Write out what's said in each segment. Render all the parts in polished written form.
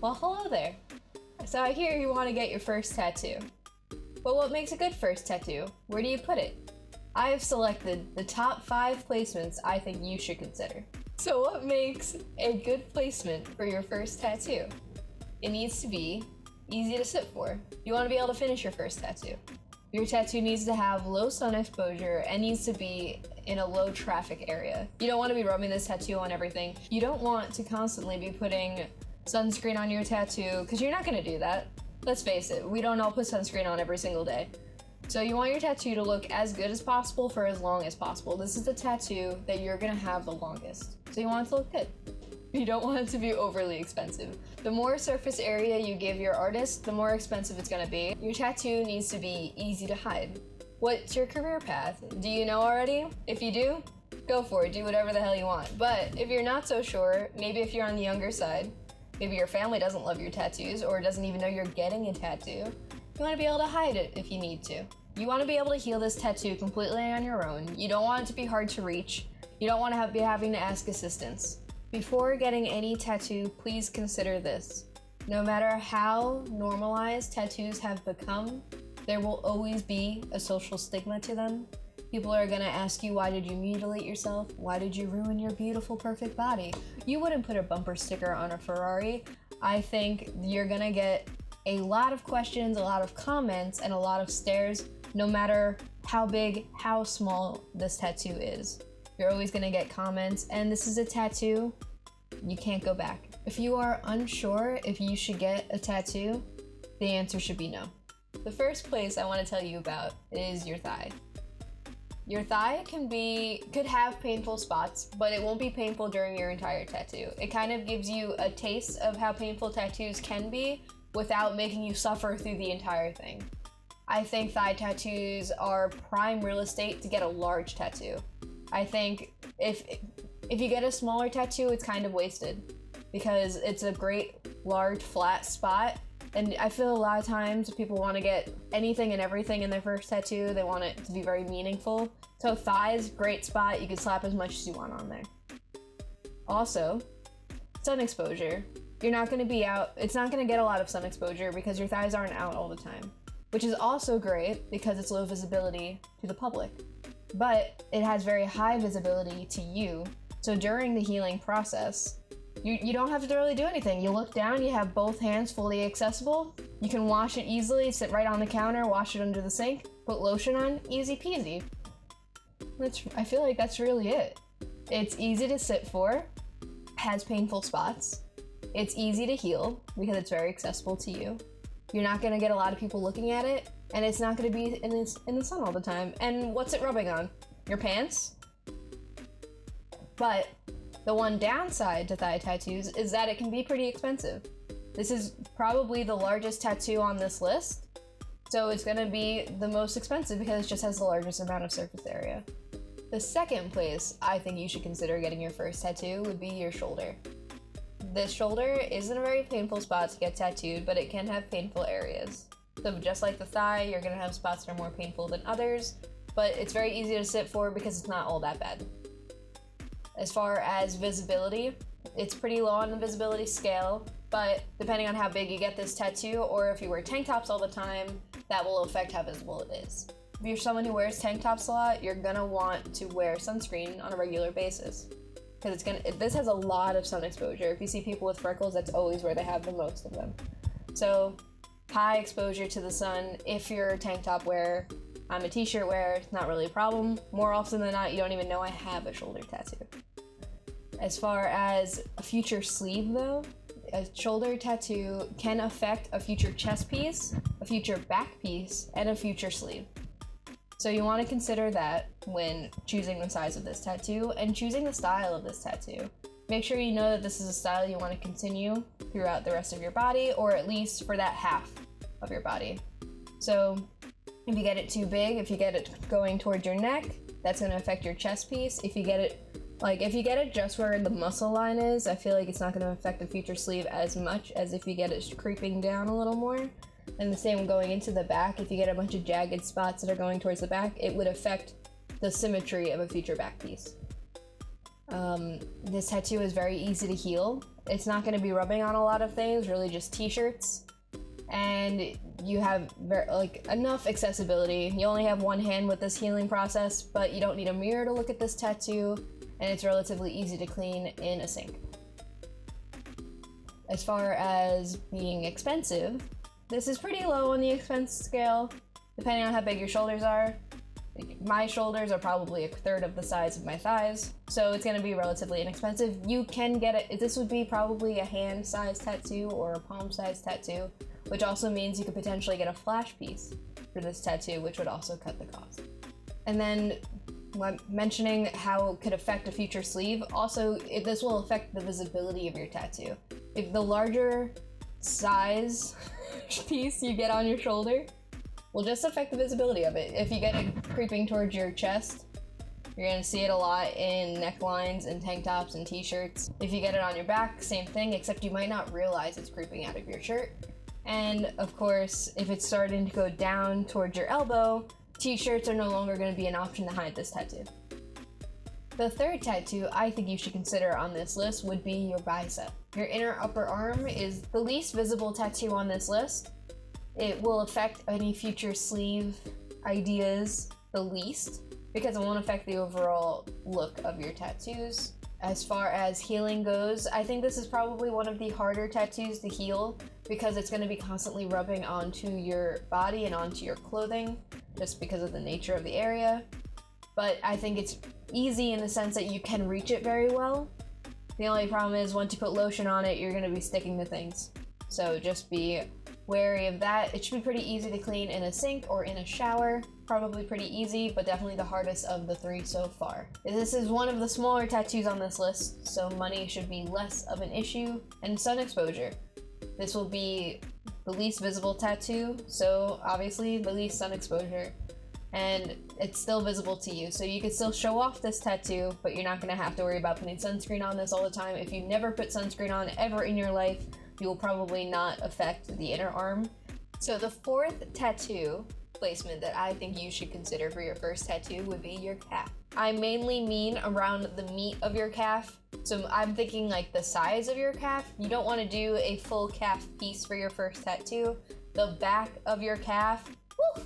Well, hello there. So I hear you want to get your first tattoo. But what makes a good first tattoo? Where do you put it? I have selected the top 5 placements I think you should consider. So what makes a good placement for your first tattoo? It needs to be easy to sit for. You want to be able to finish your first tattoo. Your tattoo needs to have low sun exposure and needs to be in a low traffic area. You don't want to be rubbing this tattoo on everything. You don't want to constantly be putting sunscreen on your tattoo, because you're not going to do that. Let's face it, we don't all put sunscreen on every single day. So you want your tattoo to look as good as possible for as long as possible. This is the tattoo that you're going to have the longest. So you want it to look good. You don't want it to be overly expensive. The more surface area you give your artist, the more expensive it's gonna be. Your tattoo needs to be easy to hide. What's your career path? Do you know already? If you do, go for it, do whatever the hell you want. But if you're not so sure, maybe if you're on the younger side, maybe your family doesn't love your tattoos or doesn't even know you're getting a tattoo, you wanna be able to hide it if you need to. You wanna be able to heal this tattoo completely on your own. You don't want it to be hard to reach. You don't wanna be having to ask assistance. Before getting any tattoo, please consider this. No matter how normalized tattoos have become, there will always be a social stigma to them. People are gonna ask you, why did you mutilate yourself? Why did you ruin your beautiful, perfect body? You wouldn't put a bumper sticker on a Ferrari. I think you're gonna get a lot of questions, a lot of comments, and a lot of stares, no matter how big, how small this tattoo is. You're always gonna get comments, and this is a tattoo, you can't go back. If you are unsure if you should get a tattoo, the answer should be no. The first place I want to tell you about is your thigh. Your thigh could have painful spots, but it won't be painful during your entire tattoo. It kind of gives you a taste of how painful tattoos can be without making you suffer through the entire thing. I think thigh tattoos are prime real estate to get a large tattoo. I think if you get a smaller tattoo, it's kind of wasted because it's a great, large, flat spot. And I feel a lot of times people want to get anything and everything in their first tattoo. They want it to be very meaningful. So thighs, great spot. You can slap as much as you want on there. Also, sun exposure. You're not going to be out. It's not going to get a lot of sun exposure because your thighs aren't out all the time, which is also great because it's low visibility to the public. But it has very high visibility to you. So during the healing process, you don't have to really do anything. You look down, you have both hands fully accessible. You can wash it easily, sit right on the counter, wash it under the sink, put lotion on, easy peasy. I feel like that's really it. It's easy to sit for, has painful spots. It's easy to heal because it's very accessible to you. You're not gonna get a lot of people looking at it, and it's not gonna be in the sun all the time. And what's it rubbing on? Your pants? But the one downside to thigh tattoos is that it can be pretty expensive. This is probably the largest tattoo on this list, so it's gonna be the most expensive because it just has the largest amount of surface area. The second place I think you should consider getting your first tattoo would be your shoulder. The shoulder isn't a very painful spot to get tattooed, but it can have painful areas. So just like the thigh, you're gonna have spots that are more painful than others, but it's very easy to sit for because it's not all that bad. As far as visibility, it's pretty low on the visibility scale, but depending on how big you get this tattoo, or if you wear tank tops all the time, that will affect how visible it is. If you're someone who wears tank tops a lot, you're gonna want to wear sunscreen on a regular basis. Because this has a lot of sun exposure. If you see people with freckles, that's always where they have the most of them. So high exposure to the sun. If you're a tank top wearer, I'm a t-shirt wearer, it's not really a problem. More often than not, you don't even know I have a shoulder tattoo. As far as a future sleeve though, a shoulder tattoo can affect a future chest piece, a future back piece, and a future sleeve. So you want to consider that when choosing the size of this tattoo and choosing the style of this tattoo. Make sure you know that this is a style you want to continue throughout the rest of your body, or at least for that half of your body. So if you get it too big, if you get it going towards your neck, that's going to affect your chest piece. If you get it just where the muscle line is, I feel like it's not going to affect the future sleeve as much as if you get it creeping down a little more. And the same going into the back. If you get a bunch of jagged spots that are going towards the back, it would affect the symmetry of a future back piece. This tattoo is very easy to heal. it's not going to be rubbing on a lot of things, really just t-shirts. And you have enough accessibility. You only have one hand with this healing process, but you don't need a mirror to look at this tattoo, and it's relatively easy to clean in a sink. As far as being expensive, this is pretty low on the expense scale, depending on how big your shoulders are. My shoulders are probably a third of the size of my thighs, so it's going to be relatively inexpensive. You can get it. This would be probably a hand-sized tattoo or a palm-sized tattoo, which also means you could potentially get a flash piece for this tattoo, which would also cut the cost. And then when mentioning how it could affect a future sleeve, also this will affect the visibility of your tattoo. If the larger size piece you get on your shoulder will just affect the visibility of it. If you get it creeping towards your chest, you're gonna see it a lot in necklines and tank tops and t-shirts. If you get it on your back, same thing, except you might not realize it's creeping out of your shirt. And of course, if it's starting to go down towards your elbow, t-shirts are no longer gonna be an option to hide this tattoo. The third tattoo I think you should consider on this list would be your bicep. Your inner upper arm is the least visible tattoo on this list. It will affect any future sleeve ideas the least, because it won't affect the overall look of your tattoos. As far as healing goes, I think this is probably one of the harder tattoos to heal, because it's going to be constantly rubbing onto your body and onto your clothing, just because of the nature of the area. But I think it's easy in the sense that you can reach it very well. The only problem is once you put lotion on it, you're going to be sticking to things. So just be wary of that. It should be pretty easy to clean in a sink or in a shower. Probably pretty easy, but definitely the hardest of the three so far. This is one of the smaller tattoos on this list, so money should be less of an issue. And sun exposure. This will be the least visible tattoo, so obviously the least sun exposure. And it's still visible to you, so you can still show off this tattoo, but you're not going to have to worry about putting sunscreen on this all the time. If you never put sunscreen on ever in your life, you will probably not affect the inner arm. So the fourth tattoo placement that I think you should consider for your first tattoo would be your calf. I mainly mean around the meat of your calf. So I'm thinking like the size of your calf. You don't want to do a full calf piece for your first tattoo. The back of your calf, woo,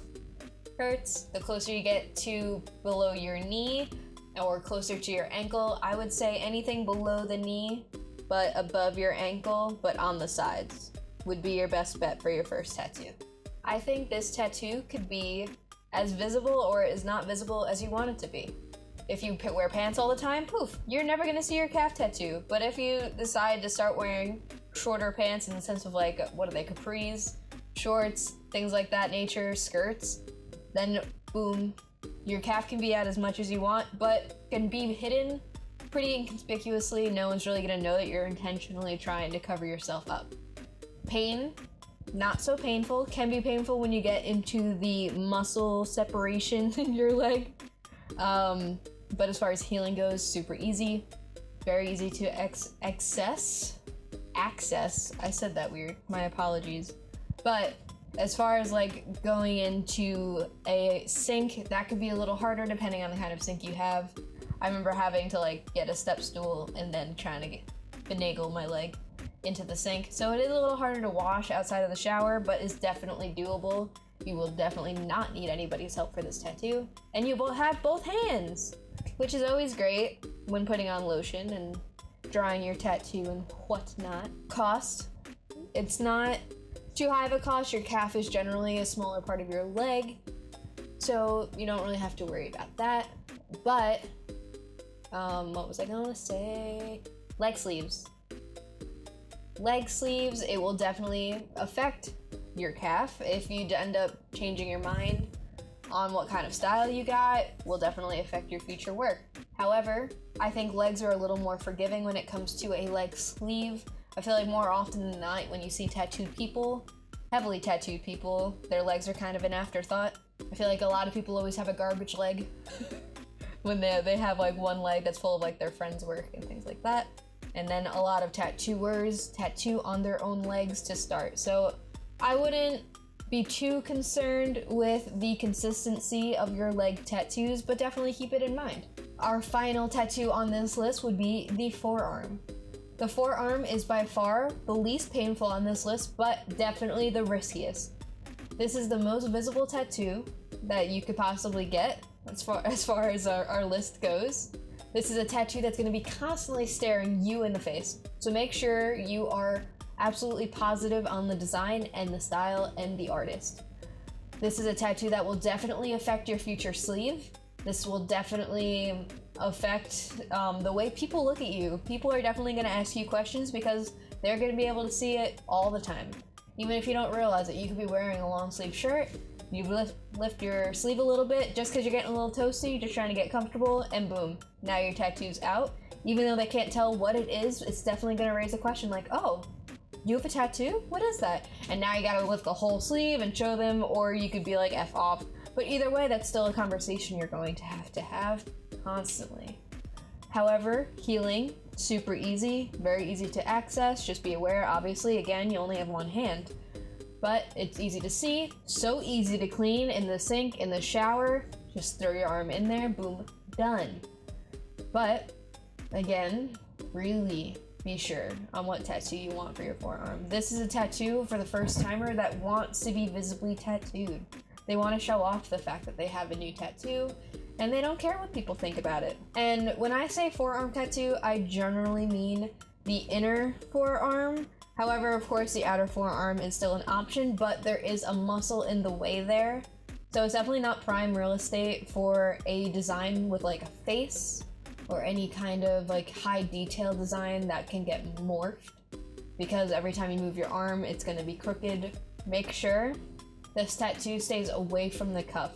hurts. The closer you get to below your knee or closer to your ankle, I would say anything below the knee but above your ankle, but on the sides, would be your best bet for your first tattoo. I think this tattoo could be as visible or as not visible as you want it to be. If you wear pants all the time, poof, you're never gonna see your calf tattoo. But if you decide to start wearing shorter pants in the sense of like, what are they, capris, shorts, things like that nature, skirts, then boom, your calf can be out as much as you want, but can be hidden pretty inconspicuously. No one's really gonna know that you're intentionally trying to cover yourself up. Pain, not so painful. Can be painful when you get into the muscle separation in your leg. But as far as healing goes, super easy. Very easy to access. I said that weird. My apologies. But as far as like going into a sink, that could be a little harder depending on the kind of sink you have. I remember having to like get a step stool and then trying to finagle my leg into the sink. So it is a little harder to wash outside of the shower, but is definitely doable. You will definitely not need anybody's help for this tattoo. And you will have both hands, which is always great when putting on lotion and drawing your tattoo and whatnot. Cost, it's not too high of a cost. Your calf is generally a smaller part of your leg, so you don't really have to worry about that. But what was I gonna say? Leg sleeves. Leg sleeves, it will definitely affect your calf. If you end up changing your mind on what kind of style you got, will definitely affect your future work. However, I think legs are a little more forgiving when it comes to a leg sleeve. I feel like more often than not, when you see tattooed people, heavily tattooed people, their legs are kind of an afterthought. I feel like a lot of people always have a garbage leg when they have like one leg that's full of like their friends' work and things like that. And then a lot of tattooers tattoo on their own legs to start. So I wouldn't be too concerned with the consistency of your leg tattoos, but definitely keep it in mind. Our final tattoo on this list would be the forearm. The forearm is by far the least painful on this list, but definitely the riskiest. This is the most visible tattoo that you could possibly get as far as our list goes. This is a tattoo that's going to be constantly staring you in the face. So make sure you are absolutely positive on the design and the style and the artist. This is a tattoo that will definitely affect your future sleeve. This will definitely affect the way people look at you. People are definitely going to ask you questions because they're going to be able to see it all the time. Even if you don't realize it, you could be wearing a long sleeve shirt, you lift your sleeve a little bit just because you're getting a little toasty, just trying to get comfortable, and boom, now your tattoo's out. Even though they can't tell what it is, it's definitely going to raise a question like, oh, you have a tattoo? What is that? And now you gotta lift the whole sleeve and show them, or you could be like, F off. But either way, that's still a conversation you're going to have constantly. However, healing, super easy, very easy to access. Just be aware, obviously, again, you only have one hand. But it's easy to see, so easy to clean in the sink, in the shower. Just throw your arm in there, boom, done. But, again, really be sure on what tattoo you want for your forearm. This is a tattoo for the first timer that wants to be visibly tattooed. They want to show off the fact that they have a new tattoo, and they don't care what people think about it. And when I say forearm tattoo, I generally mean the inner forearm. However, of course, the outer forearm is still an option, but there is a muscle in the way there. So it's definitely not prime real estate for a design with like a face or any kind of like high detail design that can get morphed, because every time you move your arm, it's going to be crooked. Make sure this tattoo stays away from the cuff.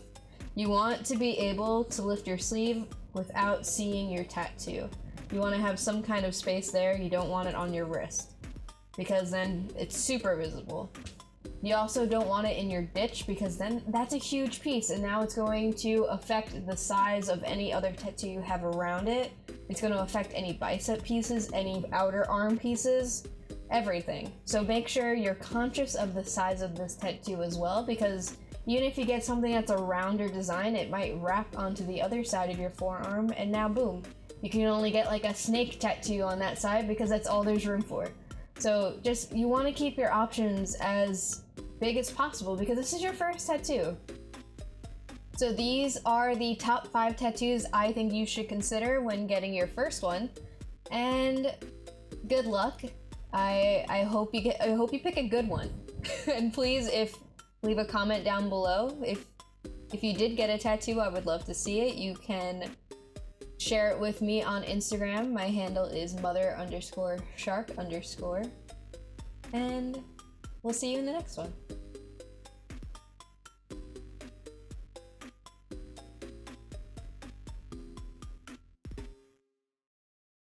You want to be able to lift your sleeve without seeing your tattoo. You want to have some kind of space there. You don't want it on your wrist, because then it's super visible. You also don't want it in your ditch, because then that's a huge piece, and now it's going to affect the size of any other tattoo you have around it. It's going to affect any bicep pieces, any outer arm pieces, everything. So make sure you're conscious of the size of this tattoo as well, because even if you get something that's a rounder design, it might wrap onto the other side of your forearm, and now boom, you can only get like a snake tattoo on that side because that's all there's room for. So just, you want to keep your options as big as possible because this is your first tattoo. So these are the top 5 tattoos I think you should consider when getting your first one, and good luck. I hope you pick a good one. And please, leave a comment down below if you did get a tattoo. I would love to see it. You can share it with me on Instagram. My handle is mother_shark_, and we'll see you in the next one.